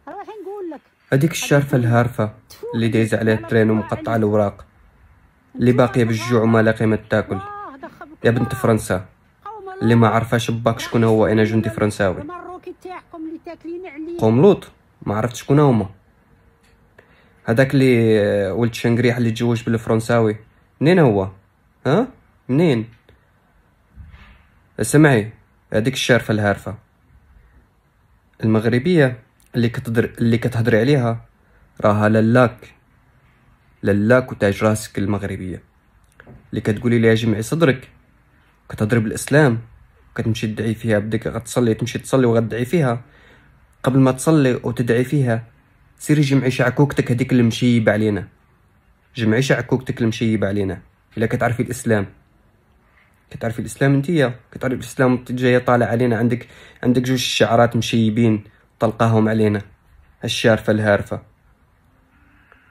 روحي نقول لك هذيك الشارفه الهارفه اللي دايز عليها الترين ومقطعه الاوراق، اللي باقيه بالجوع وما لا قيمه تاكل. يا بنت فرنسا اللي ما عرفاش باك شكون هو، انا جندي فرنساوي. المروكي تاعكم اللي تاكلين عليه قوم لوط ما عرفت شكون هما. هذاك اللي ولد شنقريح اللي تزوج بالفرنساوي، منين هو؟ ها منين؟ سمعي، هذيك الشارفه الهارفه المغربيه اللي كتهضري عليها راها للاك وتاج راسك المغربيه، اللي كتقولي ليها جمعي صدرك، كتهضري بالاسلام، كتمشي تدعي فيها، بدك غتصلي تمشي تصلي وغتدعي فيها. قبل ما تصلي وتدعي فيها سيري جمعي شعكوكتك هذيك المشيبه علينا، جمعي شعكوكتك المشيبه علينا. الا كتعرفي الاسلام، كتعرفي الاسلام انتيا، كتعرفي الاسلام جايه طالع علينا، عندك جوج شعرات مشيبين طلقاهم علينا، الشارفه الهارفه.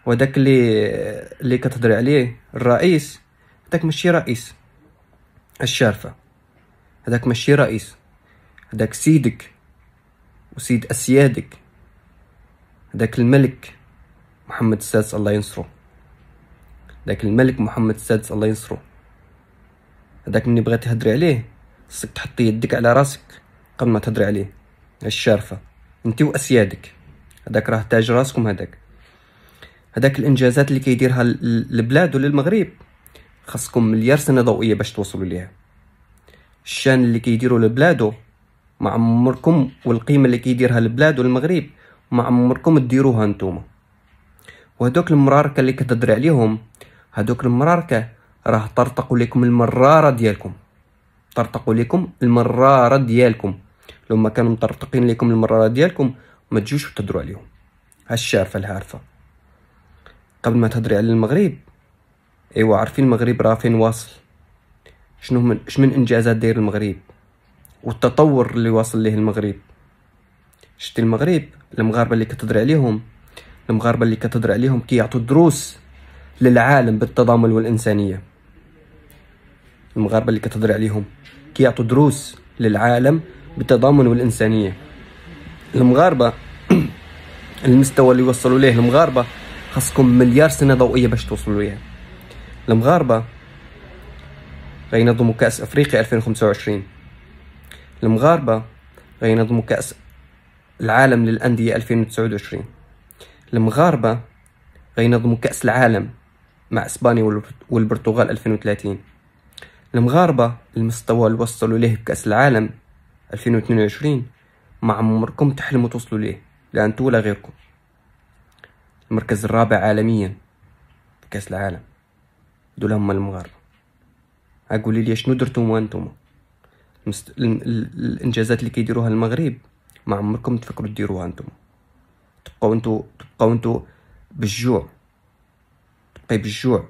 وداك اللي كتهضري عليه الرئيس، هذاك ماشي رئيس. الشارفه هذاك ماشي رئيس، هذاك سيدك وسيد اسيادك، هذاك الملك محمد السادس الله ينصره، هذاك الملك محمد السادس الله ينصره. هذاك مني بغيتي تهضري عليه خصك تحطي يدك على راسك قبل ما تهضري عليه. الشارفه انت واسيادك، هذاك راه تاج راسكم. هذاك الانجازات اللي كيديرها البلاد وللمغرب خاصكم مليار سنه ضوئيه باش توصلوا ليها. الشان اللي كيديروا لبلادو ما عمركم، والقيمه اللي كيديرها البلاد والمغرب ما عمركم تديروها نتوما. وهذوك المراركه اللي كتهضري عليهم، هذوك المراركه راه طرطقوا لكم المراره ديالكم، طرطقوا لكم المراره ديالكم. لو ما كانوا مطرطقين لكم المراره ديالكم ما تجوش وتهضروا عليهم. هالشارفه الهارفه قبل ما تهضري على المغرب، ايوا عارفين المغرب راه فين واصل، شنو من انجازات داير المغرب والتطور اللي واصل ليه المغرب. شتي المغرب، المغاربه اللي كتهضري عليهم، المغاربه اللي كتهضري عليهم كيعطوا دروس للعالم بالتضامن والانسانيه. المغاربه اللي كتهضري عليهم كيعطوا دروس للعالم بالتضامن والانسانيه. المغاربه المستوى اللي وصلوا ليه المغاربه خاصكم مليار سنه ضوئيه باش توصلوا ليه. المغاربه غينظموا كاس افريقيا 2025، المغاربه غينظموا كاس العالم للانديه 2029، المغاربه غينظموا كاس العالم مع اسبانيا والبرتغال 2030. المغاربه المستوى اللي وصلوا ليه بكاس العالم 2022 ما عمركم تحلموا توصلوا ليه، لا انتو ولا غيركم. المركز الرابع عالميا في كاس العالم، دول هم المغاربه. اقولي لي شنو درتوا انتم؟ الانجازات اللي كيديروها المغرب ما عمركم تفكروا ديروها انتم. تبقاو انتو بالجوع، تبقاي بالجوع،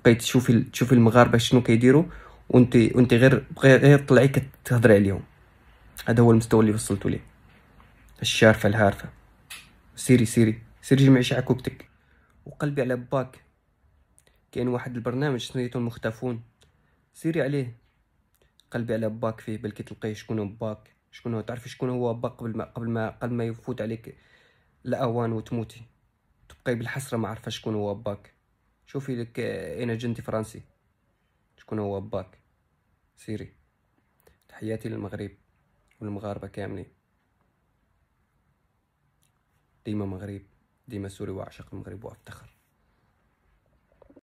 بقيت تشوفي المغاربه شنو كيديروا وانت غير طلعي كتهضري عليهم. هذا هو المستوى اللي وصلتوا ليه. الشارفه الهارفه، سيري جمعي شعكوكتك وقلبي على باك. كاين واحد البرنامج سميتو المختفون، سيري عليه، قلبي على باك فيه بلكي تلقاي شكون هو باك، شكون هو، تعرفي شكون هو باك قبل ما يفوت عليك الاوان وتموتي، تبقاي بالحسره ما عارفه شكون هو باك. شوفي لك انا جندي فرنسي شكون هو باك. سيري. تحياتي للمغرب والمغاربه كاملين. ديما مغرب، ديما سوري، واعشق المغرب وافتخر.